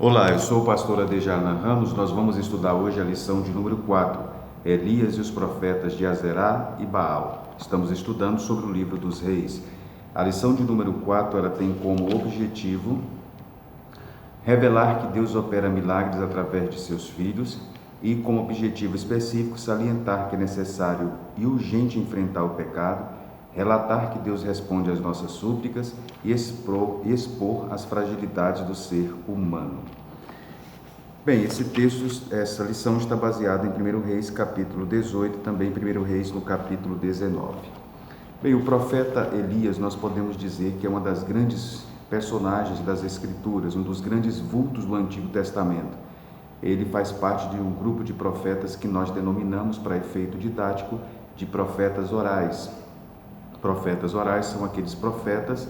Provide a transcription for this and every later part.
Olá, eu sou o pastor Adejarlan Ramos. Nós vamos estudar hoje a lição de número 4, Elias e os profetas de Azerá e Baal. Estamos estudando sobre o livro dos reis. A lição de número 4, ela tem como objetivo revelar que Deus opera milagres através de seus filhos e, como objetivo específico, salientar que é necessário e urgente enfrentar o pecado, relatar que Deus responde às nossas súplicas e expor as fragilidades do ser humano. Bem, essa lição está baseada em 1 Reis capítulo 18, também 1 Reis no capítulo 19. Bem, o profeta Elias, nós podemos dizer que é uma das grandes personagens das Escrituras, um dos grandes vultos do Antigo Testamento. Ele faz parte de um grupo de profetas que nós denominamos, para efeito didático, de profetas orais. Profetas orais são aqueles profetas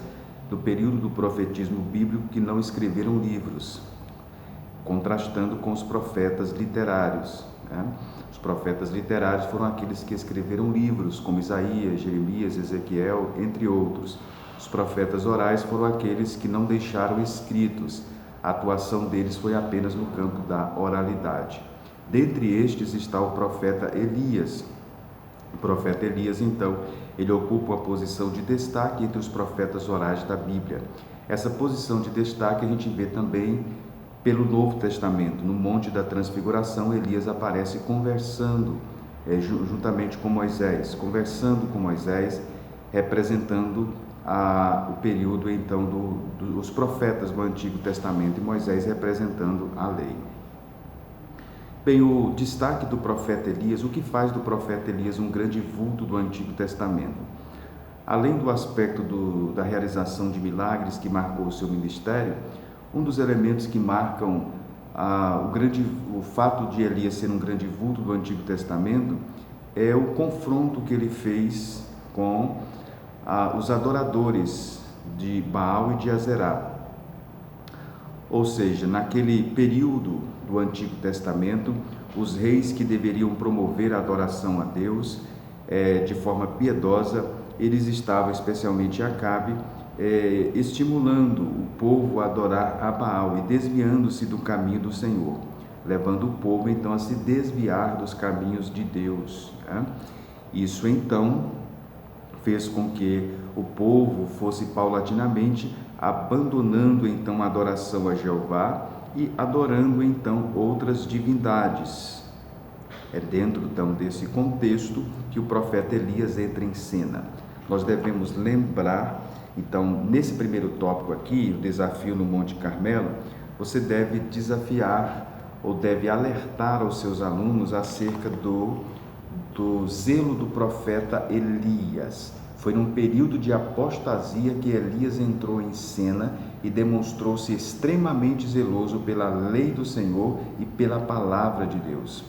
do período do profetismo bíblico que não escreveram livros, contrastando com os profetas literários. Os profetas literários foram aqueles que escreveram livros, como Isaías, Jeremias, Ezequiel, entre outros. Os profetas orais foram aqueles que não deixaram escritos. A atuação deles foi apenas no campo da oralidade. Dentre estes está o profeta Elias. O profeta Elias, então, ele ocupa uma posição de destaque entre os profetas orais da Bíblia. Essa posição de destaque a gente vê também pelo Novo Testamento. No Monte da Transfiguração, Elias aparece conversando juntamente com Moisés, representando o período então dos profetas do Antigo Testamento, e Moisés representando a lei. Bem, o destaque do profeta Elias, o que faz do profeta Elias um grande vulto do Antigo Testamento? Além do aspecto da realização de milagres que marcou o seu ministério, um dos elementos que marcam o fato de Elias ser um grande vulto do Antigo Testamento é o confronto que ele fez com os adoradores de Baal e de Azerá. Ou seja, naquele período do Antigo Testamento, os reis que deveriam promover a adoração a Deus de forma piedosa, eles estavam, especialmente Acabe, estimulando o povo a adorar a Baal e desviando-se do caminho do Senhor, levando o povo então a se desviar dos caminhos de Deus. Isso então fez com que o povo fosse paulatinamente abandonando então a adoração a Jeová e adorando então outras divindades. É dentro então desse contexto que o profeta Elias entra em cena. Nós devemos lembrar, então, nesse primeiro tópico aqui, o desafio no Monte Carmelo, você deve desafiar ou deve alertar aos seus alunos acerca do zelo do profeta Elias. Foi num período de apostasia que Elias entrou em cena e demonstrou-se extremamente zeloso pela lei do Senhor e pela palavra de Deus.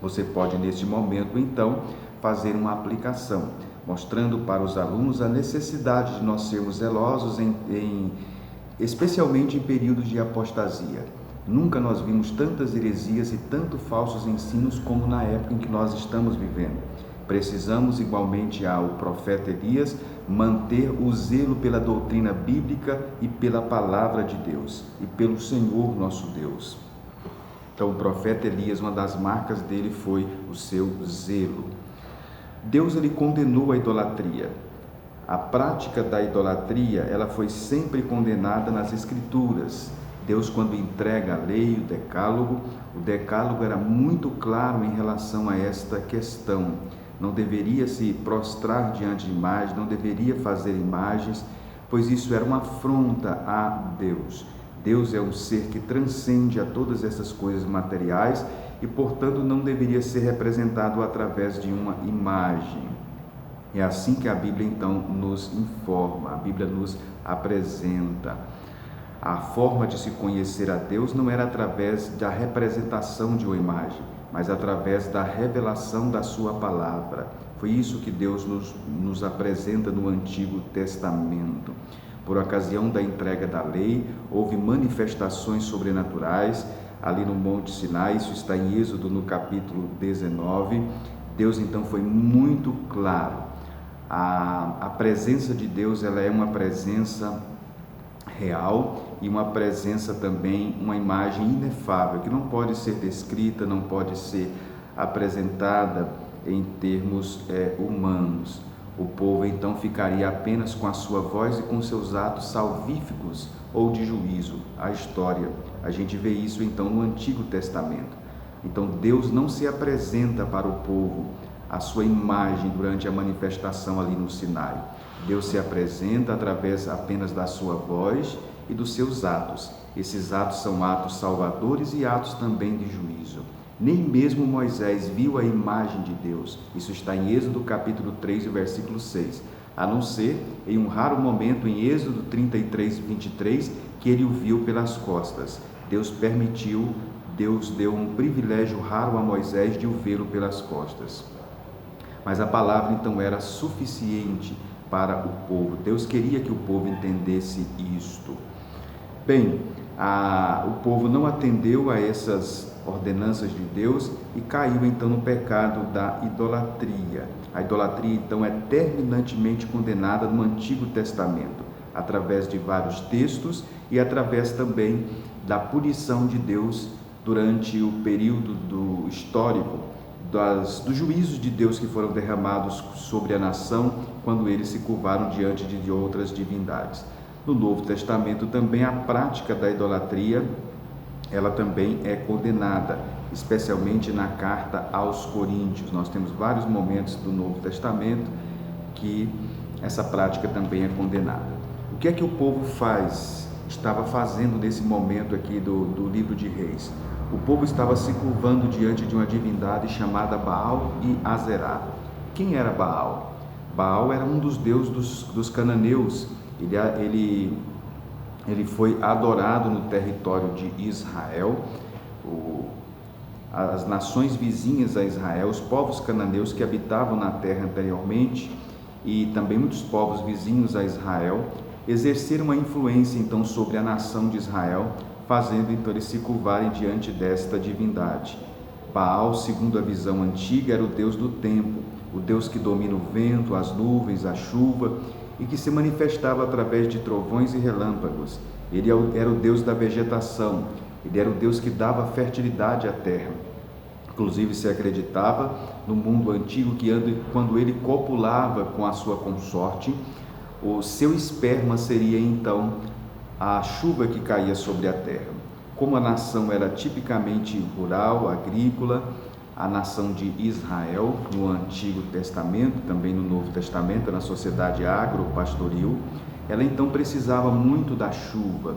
Você pode, neste momento, então, fazer uma aplicação, mostrando para os alunos a necessidade de nós sermos zelosos, especialmente em períodos de apostasia. Nunca nós vimos tantas heresias e tantos falsos ensinos como na época em que nós estamos vivendo. Precisamos, igualmente ao profeta Elias, manter o zelo pela doutrina bíblica e pela palavra de Deus e pelo Senhor nosso Deus. Então, o profeta Elias, uma das marcas dele foi o seu zelo. Deus, ele condenou a idolatria. A prática da idolatria, ela foi sempre condenada nas Escrituras. Deus, quando entrega a lei, o decálogo era muito claro em relação a esta questão. Não deveria se prostrar diante de imagens, não deveria fazer imagens, pois isso era uma afronta a Deus. Deus é um ser que transcende a todas essas coisas materiais e, portanto, não deveria ser representado através de uma imagem. É assim que a Bíblia, então, nos informa, a Bíblia nos apresenta. A forma de se conhecer a Deus não era através da representação de uma imagem, mas através da revelação da sua palavra. Foi isso que Deus nos apresenta no Antigo Testamento. Por ocasião da entrega da lei, houve manifestações sobrenaturais ali no Monte Sinai. Isso está em Êxodo, no capítulo 19. Deus, então, foi muito claro. A presença de Deus, ela é uma presença real e uma presença também, uma imagem inefável, que não pode ser descrita, não pode ser apresentada em termos humanos. O povo então ficaria apenas com a sua voz e com seus atos salvíficos ou de juízo. A história, a gente vê isso então no Antigo Testamento. Então Deus não se apresenta para o povo a sua imagem durante a manifestação ali no Sinai. Deus se apresenta através apenas da sua voz e dos seus atos. Esses atos são atos salvadores e atos também de juízo. Nem mesmo Moisés viu a imagem de Deus. Isso está em Êxodo capítulo 3, versículo 6. A não ser em um raro momento em Êxodo 33, 23, que ele o viu pelas costas. Deus permitiu, Deus deu um privilégio raro a Moisés de o vê-lo pelas costas. Mas a palavra então era suficiente para o povo. Deus queria que o povo entendesse isto. Bem, o povo não atendeu a essas ordenanças de Deus e caiu então no pecado da idolatria. A idolatria então é terminantemente condenada no Antigo Testamento, através de vários textos e através também da punição de Deus durante o período histórico, dos juízos de Deus que foram derramados sobre a nação quando eles se curvaram diante de outras divindades. No Novo Testamento também a prática da idolatria, ela também é condenada, especialmente na carta aos Coríntios. Nós temos vários momentos do Novo Testamento que essa prática também é condenada. O que é que o povo estava fazendo nesse momento aqui do livro de Reis? O povo estava se curvando diante de uma divindade chamada Baal e Azerá. Quem era Baal? Baal era um dos deuses dos cananeus. Ele foi adorado no território de Israel. As nações vizinhas a Israel, os povos cananeus que habitavam na terra anteriormente e também muitos povos vizinhos a Israel, exerceram uma influência então sobre a nação de Israel, fazendo então eles se curvarem diante desta divindade. Baal, segundo a visão antiga, era o deus do tempo, o Deus que domina o vento, as nuvens, a chuva e que se manifestava através de trovões e relâmpagos. Ele era o Deus da vegetação, ele era o Deus que dava fertilidade à terra. Inclusive se acreditava no mundo antigo que quando ele copulava com a sua consorte, o seu esperma seria então a chuva que caía sobre a terra. Como a nação era tipicamente rural, agrícola, a nação de Israel no Antigo Testamento, também no Novo Testamento, na sociedade agro-pastoril, ela então precisava muito da chuva.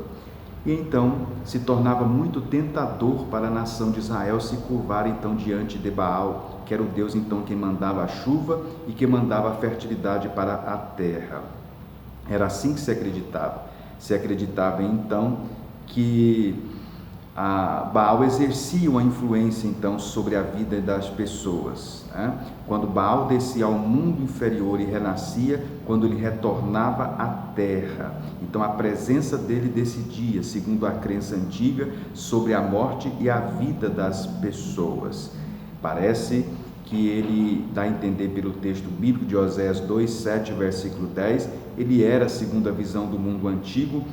E então se tornava muito tentador para a nação de Israel se curvar então diante de Baal, que era o Deus então que mandava a chuva e que mandava a fertilidade para a terra. Era assim que se acreditava. Se acreditava então que Baal exercia uma influência então sobre a vida das pessoas, né? Quando Baal descia ao mundo inferior e renascia, quando ele retornava à terra, então a presença dele decidia, segundo a crença antiga, sobre a morte e a vida das pessoas. Parece que ele dá a entender pelo texto bíblico de Oséias 2, 7, versículo 10, ele era, segundo a visão do mundo antigo,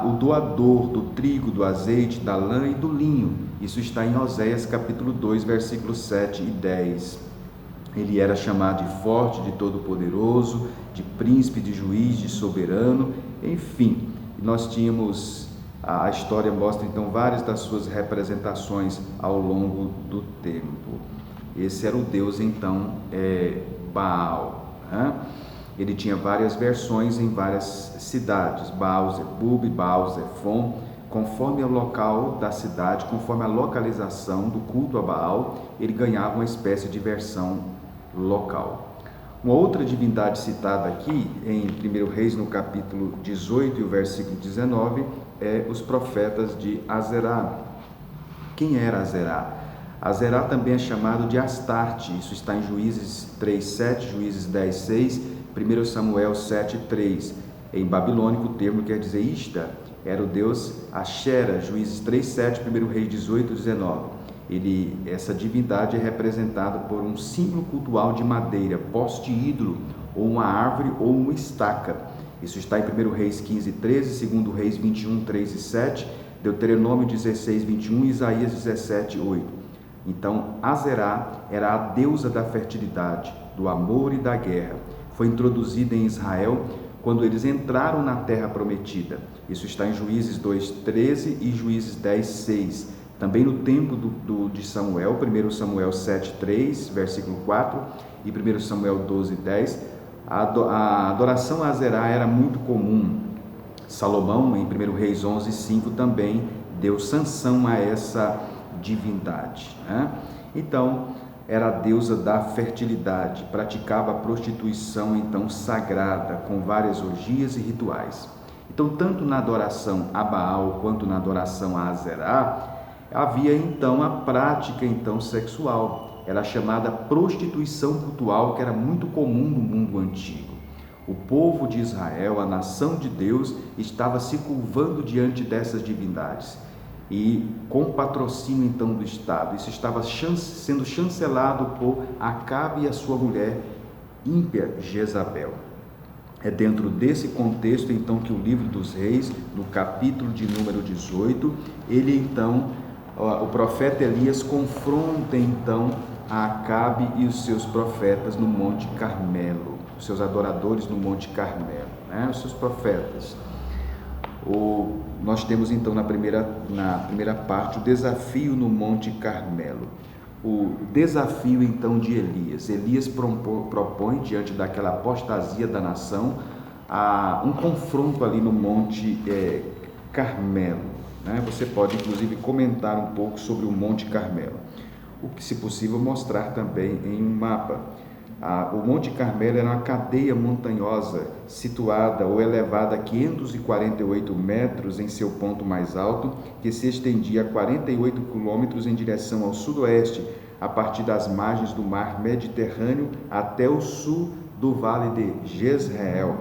o doador do trigo, do azeite, da lã e do linho. Isso está em Oséias capítulo 2, versículos 7 e 10. Ele era chamado de forte, de todo-poderoso, de príncipe, de juiz, de soberano, enfim. Nós tínhamos, a história mostra então várias das suas representações ao longo do tempo. Esse era o Deus então Baal, né? Ele tinha várias versões em várias cidades, Baal-zebub, Baal-zephon, conforme o local da cidade, conforme a localização do culto a Baal, ele ganhava uma espécie de versão local. Uma outra divindade citada aqui, em 1 Reis, no capítulo 18 e o versículo 19, é os profetas de Azerá. Quem era Azerá? Azerá também é chamado de Astarte, isso está em Juízes 3:7, Juízes 10:6, 1 Samuel 7:3. Em babilônico o termo quer dizer Ista, era o deus Axera, Juízes 3:7, 1 Reis 18:19. Essa divindade é representada por um símbolo cultual de madeira, poste ídolo, ou uma árvore ou uma estaca. Isso está em 1 Reis 15, 13, 2 Reis 21, 3 e 7, Deuteronômio 16, 21 e Isaías 17, 8. Então, Azerá era a deusa da fertilidade, do amor e da guerra. Foi introduzida em Israel quando eles entraram na terra prometida. Isso está em Juízes 2, 13 e Juízes 10, 6. Também no tempo de Samuel, 1 Samuel 7, 3, versículo 4 e 1 Samuel 12, 10, a adoração a Azerá era muito comum. Salomão, em 1 Reis 11, 5, também deu sanção a essa divindade, né? Então, era a deusa da fertilidade, praticava a prostituição então sagrada, com várias orgias e rituais. Então, tanto na adoração a Baal quanto na adoração a Azerá, havia então a prática então sexual. Era chamada prostituição cultual, que era muito comum no mundo antigo. O povo de Israel, a nação de Deus, estava se curvando diante dessas divindades e com patrocínio então do Estado. Isso estava sendo chancelado por Acabe e a sua mulher ímpia Jezabel. É dentro desse contexto então que o livro dos Reis, no capítulo de número 18, o profeta Elias confronta então a Acabe e os seus profetas no Monte Carmelo, os seus adoradores no Monte Carmelo, né? Os seus profetas. Nós temos então na primeira parte o desafio no Monte Carmelo. O desafio então de Elias. Elias propõe diante daquela apostasia da nação um confronto ali no Monte Carmelo, né? Você pode inclusive comentar um pouco sobre o Monte Carmelo, o que, se possível, mostrar também em um mapa. O Monte Carmelo era uma cadeia montanhosa situada ou elevada a 548 metros em seu ponto mais alto, que se estendia a 48 quilômetros em direção ao sudoeste, a partir das margens do mar Mediterrâneo até o sul do vale de Jezreel.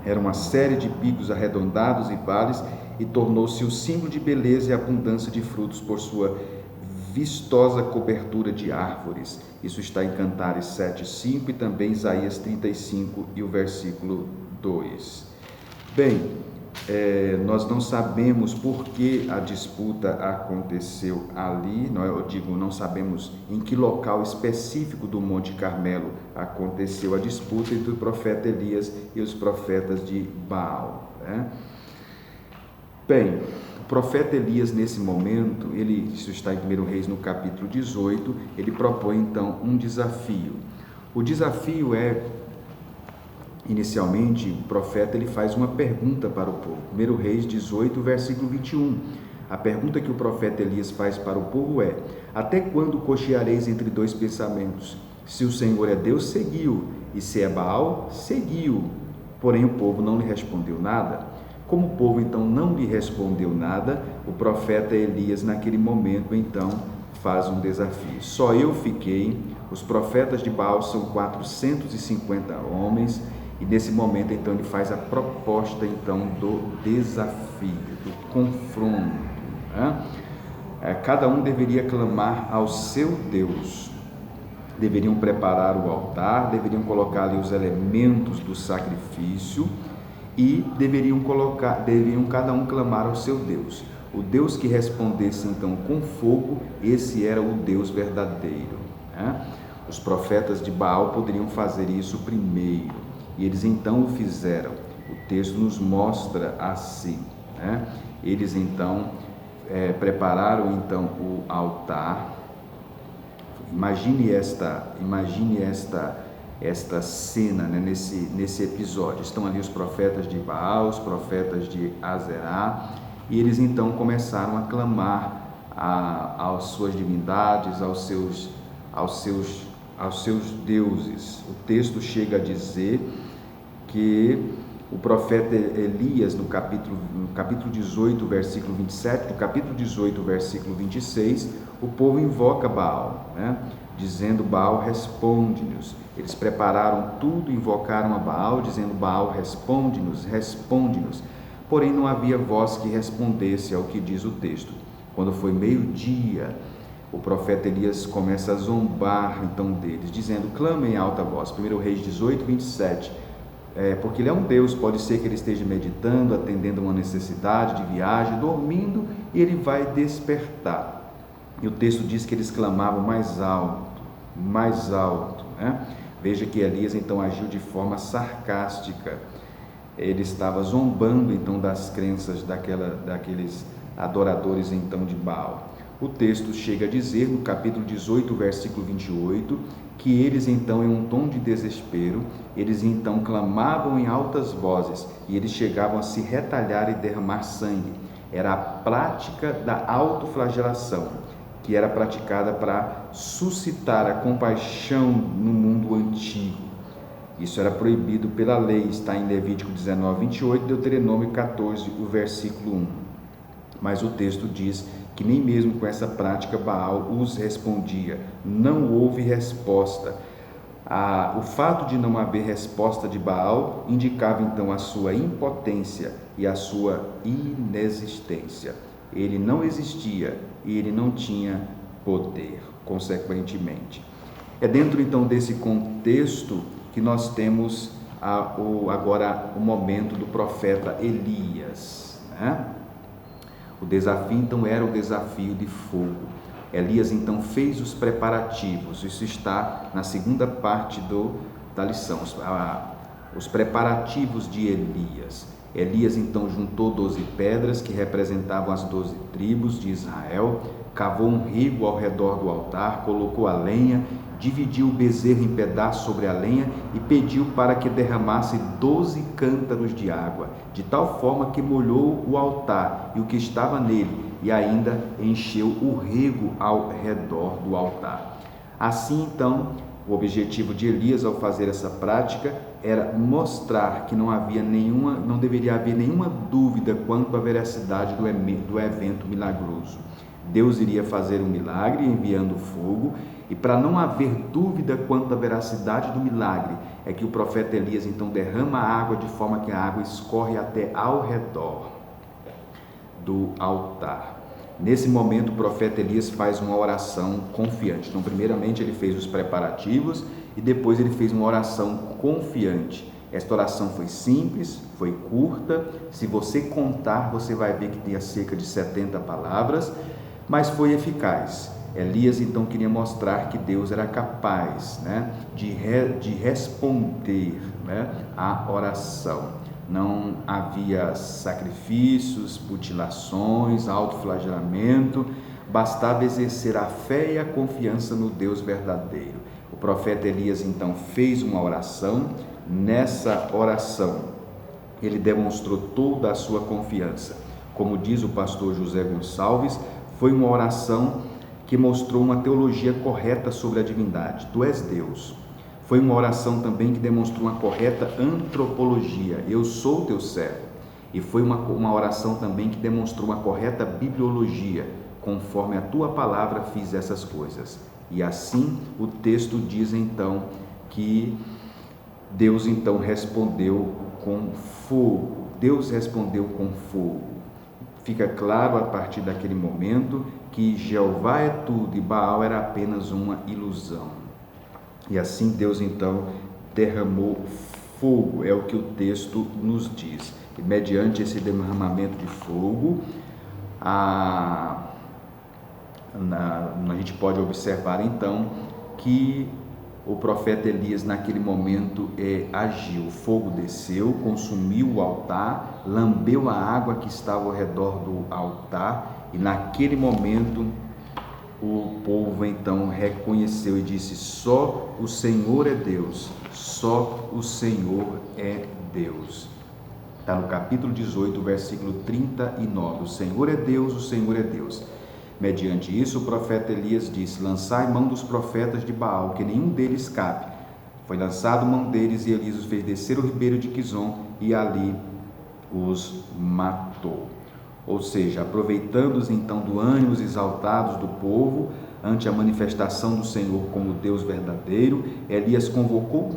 Era uma série de picos arredondados e vales e tornou-se o símbolo de beleza e abundância de frutos por sua vistosa cobertura de árvores. Isso está em Cantares 7:5 e também Isaías 35 e o versículo 2. Bem, nós não sabemos por que a disputa aconteceu ali, não sabemos em que local específico do Monte Carmelo aconteceu a disputa entre o profeta Elias e os profetas de Baal, né? Bem, o profeta Elias, nesse momento, isso está em 1 Reis, no capítulo 18, ele propõe então um desafio. O desafio inicialmente, o profeta faz uma pergunta para o povo. 1 Reis 18, versículo 21. A pergunta que o profeta Elias faz para o povo é: até quando cocheareis entre dois pensamentos? Se o Senhor é Deus, seguiu, e se é Baal, seguiu. Porém o povo não lhe respondeu nada. Como o povo então não lhe respondeu nada, o profeta Elias naquele momento então faz um desafio. Só eu fiquei, os profetas de Baal são 450 homens, e nesse momento então ele faz a proposta então do desafio, do confronto, né? Cada um deveria clamar ao seu Deus, deveriam preparar o altar, deveriam colocar ali os elementos do sacrifício, e deveriam cada um clamar ao seu Deus. O Deus que respondesse então com fogo, esse era o Deus verdadeiro, né? Os profetas de Baal poderiam fazer isso primeiro, e eles então o fizeram. O texto nos mostra assim, né? Eles então prepararam então o altar. Imagine esta cena, né, nesse episódio. Estão ali os profetas de Baal, os profetas de Azerá, e eles então começaram a clamar às suas divindades, aos seus deuses. O texto chega a dizer que o profeta Elias, no capítulo 18, versículo 27, no capítulo 18, versículo 26, o povo invoca Baal, né? Dizendo: Baal, responde-nos. Eles prepararam tudo, invocaram a Baal, dizendo: Baal, responde-nos, responde-nos. Porém, não havia voz que respondesse ao que diz o texto. Quando foi meio-dia, o profeta Elias começa a zombar então deles, dizendo: clamem em alta voz. 1 Reis 18, 27. porque ele é um Deus, pode ser que ele esteja meditando, atendendo a uma necessidade de viagem, dormindo, e ele vai despertar. E o texto diz que eles clamavam mais alto, né? Veja que Elias então agiu de forma sarcástica. Ele estava zombando então das crenças daqueles adoradores então de Baal. O texto chega a dizer, no capítulo 18, versículo 28, que eles então, em um tom de desespero, eles então clamavam em altas vozes, e eles chegavam a se retalhar e derramar sangue. Era a prática da autoflagelação, que era praticada para suscitar a compaixão no mundo antigo. Isso era proibido pela lei, está em Levítico 19, 28, Deuteronômio 14, o versículo 1. Mas o texto diz que nem mesmo com essa prática Baal os respondia. Não houve resposta. O fato de não haver resposta de Baal indicava então a sua impotência e a sua inexistência. Ele não existia e ele não tinha poder, consequentemente. É dentro então desse contexto que nós temos agora o momento do profeta Elias, né? O desafio então era o desafio de fogo. Elias então fez os preparativos. Isso está na segunda parte da lição, os preparativos de Elias. Elias então juntou 12 pedras que representavam as 12 tribos de Israel, cavou um rego ao redor do altar, colocou a lenha, dividiu o bezerro em pedaços sobre a lenha e pediu para que derramasse 12 cântaros de água, de tal forma que molhou o altar e o que estava nele, e ainda encheu o rego ao redor do altar. Assim então, o objetivo de Elias ao fazer essa prática era mostrar que não deveria haver nenhuma dúvida quanto à veracidade do evento milagroso. Deus iria fazer um milagre enviando fogo, e para não haver dúvida quanto à veracidade do milagre, é que o profeta Elias então derrama a água de forma que a água escorre até ao redor do altar. Nesse momento, o profeta Elias faz uma oração confiante. Então, primeiramente, ele fez os preparativos e depois ele fez uma oração confiante. Esta oração foi simples, foi curta. Se você contar, você vai ver que tinha cerca de 70 palavras, mas foi eficaz. Elias então queria mostrar que Deus era capaz, né, de responder, né, à oração. Não havia sacrifícios, mutilações, autoflagelamento, bastava exercer a fé e a confiança no Deus verdadeiro. O profeta Elias então fez uma oração. Nessa oração ele demonstrou toda a sua confiança. Como diz o pastor José Gonçalves, foi uma oração que mostrou uma teologia correta sobre a divindade. Tu és Deus. Foi uma oração também que demonstrou uma correta antropologia. Eu sou teu servo. E foi uma oração também que demonstrou uma correta bibliologia. Conforme a tua palavra fiz essas coisas. E assim o texto diz então que Deus então respondeu com fogo. Deus respondeu com fogo. Fica claro a partir daquele momento que Jeová é tudo e Baal era apenas uma ilusão. E assim Deus então derramou fogo, é o que o texto nos diz. E mediante esse derramamento de fogo, a gente pode observar então que o profeta Elias naquele momento agiu. O fogo desceu, consumiu o altar, lambeu a água que estava ao redor do altar, e naquele momento o povo então reconheceu e disse: só o Senhor é Deus, só o Senhor é Deus. Está no capítulo 18, versículo 39. O Senhor é Deus, o Senhor é Deus. Mediante isso, o profeta Elias disse: lançai mão dos profetas de Baal, que nenhum deles escape. Foi lançado mão deles, e Elias os fez descer o ribeiro de Quizon, e ali os matou. Ou seja, aproveitando-os então do ânimo exaltados do povo ante a manifestação do Senhor como Deus verdadeiro, Elias convocou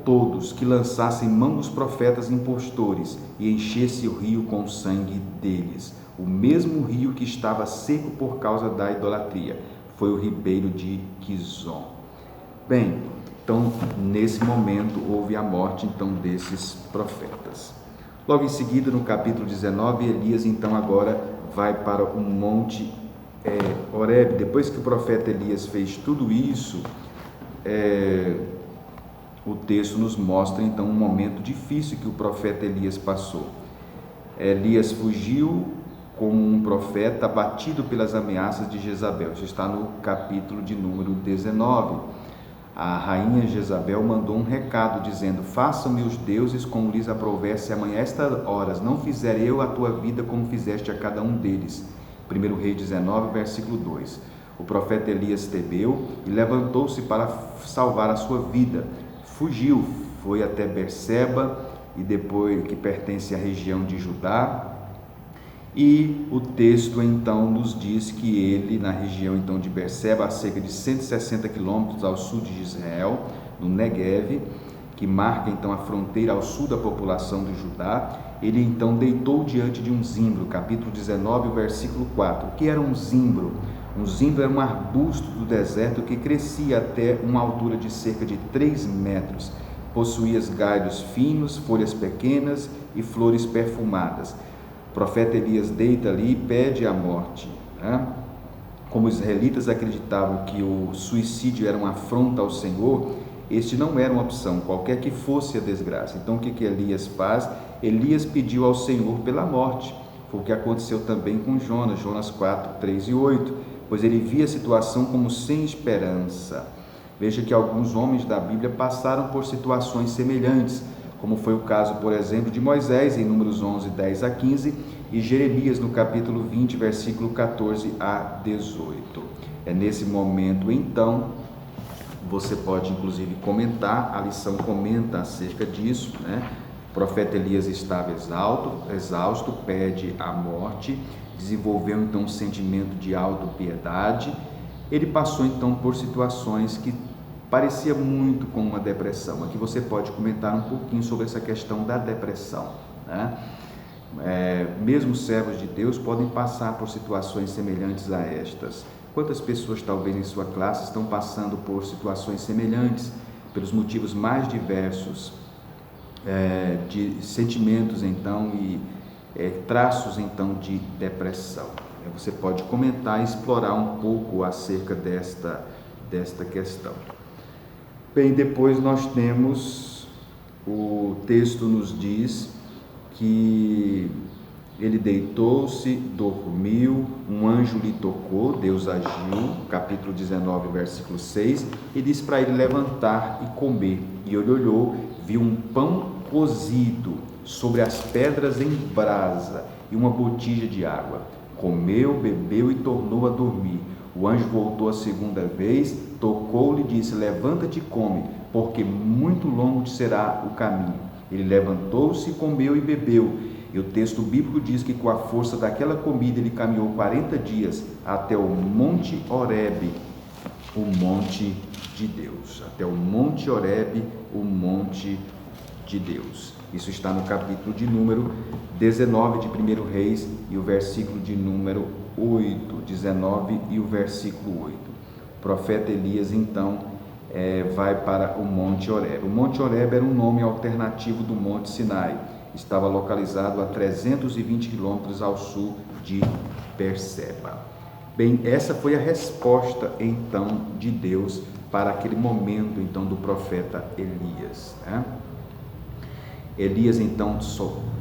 todos que lançassem mão dos profetas impostores e enchesse o rio com o sangue deles. O mesmo rio que estava seco por causa da idolatria foi o ribeiro de Quizon. Bem, Então, nesse momento, houve a morte então desses profetas. Logo em seguida, no capítulo 19, Elias então agora vai para o monte Horebe. Depois que o profeta Elias fez tudo isso, o texto nos mostra então um momento difícil que o profeta Elias passou. Elias fugiu como um profeta abatido pelas ameaças de Jezabel. Isso está no capítulo de número 19. A rainha Jezabel mandou um recado dizendo: façam-me os deuses como lhes aprouver, se amanhã estas horas não fizer eu a tua vida como fizeste a cada um deles. 1 Reis 19, versículo 2. O profeta Elias temeu e levantou-se para salvar a sua vida. Fugiu, foi até Berseba, e depois que pertence à região de Judá. E o texto então nos diz que ele, na região então de Berseba, a cerca de 160 quilômetros ao sul de Israel, no Negueve, que marca então a fronteira ao sul da população de Judá, ele então deitou diante de um zimbro, capítulo 19, versículo 4. O que era um zimbro? Um zimbro era um arbusto do deserto que crescia até uma altura de cerca de 3 metros. Possuía galhos finos, folhas pequenas e flores perfumadas. O profeta Elias deita ali e pede a morte. Como os israelitas acreditavam que o suicídio era uma afronta ao Senhor, este não era uma opção, qualquer que fosse a desgraça. Então o que Elias faz? Elias pediu ao Senhor pela morte. Foi o que aconteceu também com Jonas, Jonas 4, 3 e 8, pois ele via a situação como sem esperança. Veja que alguns homens da Bíblia passaram por situações semelhantes, como foi o caso, por exemplo, de Moisés, em Números 11, 10 a 15, e Jeremias, no capítulo 20, versículo 14 a 18. É nesse momento, então, você pode, inclusive, comentar, a lição comenta acerca disso, né? O profeta Elias estava exausto, pede a morte, desenvolveu, então, um sentimento de autopiedade. Ele passou, então, por situações que parecia muito com uma depressão. Aqui você pode comentar um pouquinho sobre essa questão da depressão, né? Mesmo servos de Deus podem passar por situações semelhantes a estas. Quantas pessoas talvez em sua classe estão passando por situações semelhantes, pelos motivos mais diversos, de sentimentos então e traços então de depressão? Você pode comentar e explorar um pouco acerca desta questão. Bem, depois nós temos, o texto nos diz que ele deitou-se, dormiu, um anjo lhe tocou, Deus agiu, capítulo 19, versículo 6, e disse para ele levantar e comer. E ele olhou, viu um pão cozido sobre as pedras em brasa e uma botija de água. Comeu, bebeu e tornou a dormir. O anjo voltou a segunda vez, tocou-lhe e disse: levanta-te e come, porque muito longo te será o caminho. Ele levantou-se, comeu e bebeu. E o texto bíblico diz que com a força daquela comida ele caminhou 40 dias até o Monte Horebe, o monte de Deus. Até o Monte Horebe, o monte de Deus. Isso está no capítulo de número 19 de 1 Reis e o versículo de número 8, 19 e o versículo 8. O profeta Elias então vai para o Monte Horebe. O Monte Horebe era um nome alternativo do Monte Sinai. Estava localizado a 320 quilômetros ao sul de Berseba. Bem, essa foi a resposta então de Deus para aquele momento então do profeta Elias, né? Elias então,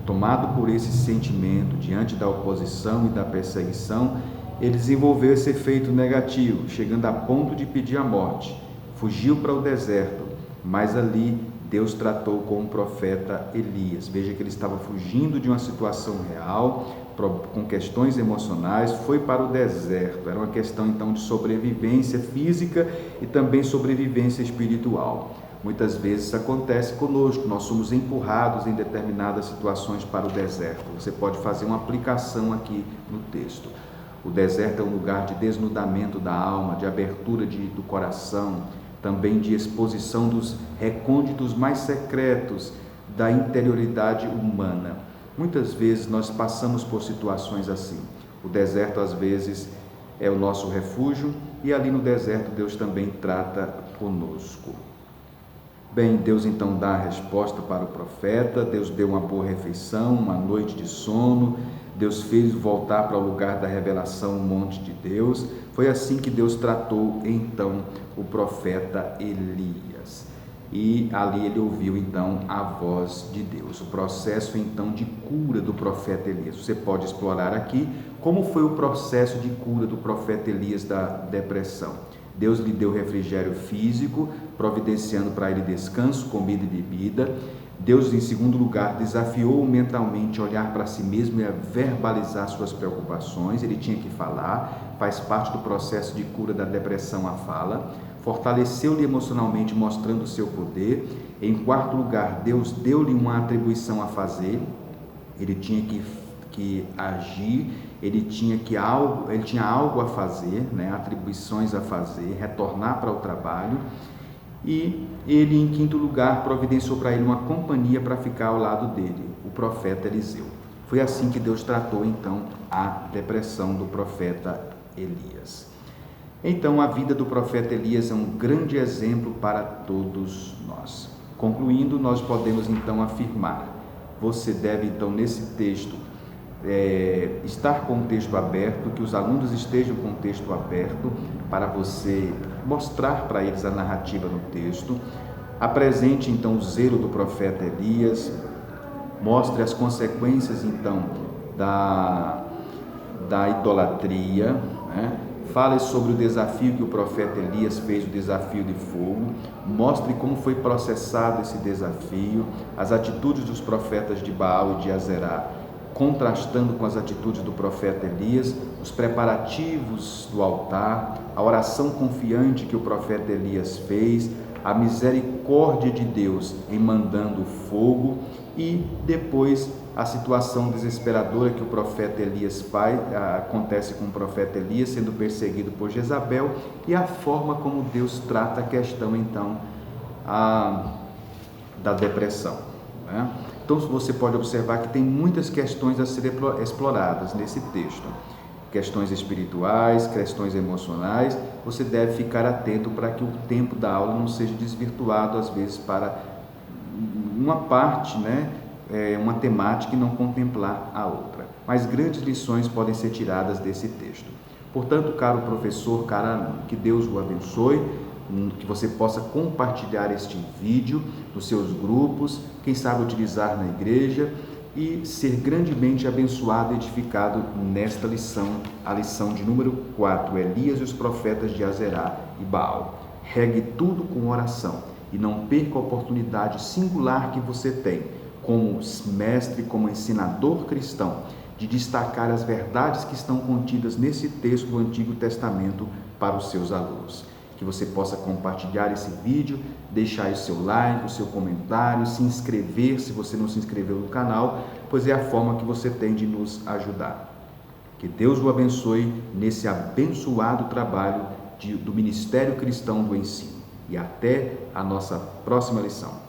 tomado por esse sentimento diante da oposição e da perseguição, ele desenvolveu esse efeito negativo, chegando a ponto de pedir a morte. Fugiu para o deserto, mas ali Deus tratou com o profeta Elias. Veja que ele estava fugindo de uma situação real, com questões emocionais, foi para o deserto. Era uma questão então de sobrevivência física e também sobrevivência espiritual. Muitas vezes isso acontece conosco, nós somos empurrados em determinadas situações para o deserto. Você pode fazer uma aplicação aqui no texto. O deserto é um lugar de desnudamento da alma, de abertura do coração, também de exposição dos recônditos mais secretos da interioridade humana. Muitas vezes nós passamos por situações assim. O deserto às vezes é o nosso refúgio e ali no deserto Deus também trata conosco. Bem, Deus então dá a resposta para o profeta. Deus deu uma boa refeição, uma noite de sono. Deus fez voltar para o lugar da revelação, o monte de Deus. Foi assim que Deus tratou então o profeta Elias. E ali ele ouviu então a voz de Deus. O processo então de cura do profeta Elias. Você pode explorar aqui como foi o processo de cura do profeta Elias da depressão. Deus lhe deu refrigério físico, providenciando para ele descanso, comida e bebida. Deus, em segundo lugar, desafiou-o mentalmente a olhar para si mesmo e a verbalizar suas preocupações. Ele tinha que falar, faz parte do processo de cura da depressão a fala. Fortaleceu-lhe emocionalmente, mostrando o seu poder. Em quarto lugar, Deus deu-lhe uma atribuição a fazer. Ele tinha que agir, ele tinha algo a fazer, né? Atribuições a fazer, retornar para o trabalho. E ele, em quinto lugar, providenciou para ele uma companhia para ficar ao lado dele, o profeta Eliseu. Foi assim que Deus tratou então a depressão do profeta Elias. Então, a vida do profeta Elias é um grande exemplo para todos nós. Concluindo, nós podemos então afirmar: você deve então nesse texto estar com o texto aberto, que os alunos estejam com o texto aberto para você mostrar para eles a narrativa no texto. Apresente então o zelo do profeta Elias, mostre as consequências então da idolatria, né? Fale sobre o desafio que o profeta Elias fez, o desafio de fogo. Mostre como foi processado esse desafio, as atitudes dos profetas de Baal e de Azerá, contrastando com as atitudes do profeta Elias, os preparativos do altar, a oração confiante que o profeta Elias fez, a misericórdia de Deus em mandando fogo e depois a situação desesperadora que o profeta Elias acontece com o profeta Elias sendo perseguido por Jezabel e a forma como Deus trata a questão então da depressão, né? Então você pode observar que tem muitas questões a serem exploradas nesse texto. Questões espirituais, questões emocionais. Você deve ficar atento para que o tempo da aula não seja desvirtuado às vezes para uma parte, né? Uma temática e não contemplar a outra. Mas grandes lições podem ser tiradas desse texto. Portanto, caro professor, caro aluno, que Deus o abençoe, que você possa compartilhar este vídeo nos seus grupos, quem sabe utilizar na igreja e ser grandemente abençoado e edificado nesta lição, a lição de número 4, Elias e os profetas de Azerá e Baal. Regue tudo com oração e não perca a oportunidade singular que você tem como mestre, como ensinador cristão, de destacar as verdades que estão contidas nesse texto do Antigo Testamento para os seus alunos. Que você possa compartilhar esse vídeo, deixar o seu like, o seu comentário, se inscrever se você não se inscreveu no canal, pois é a forma que você tem de nos ajudar. Que Deus o abençoe nesse abençoado trabalho do Ministério Cristão do Ensino. E até a nossa próxima lição.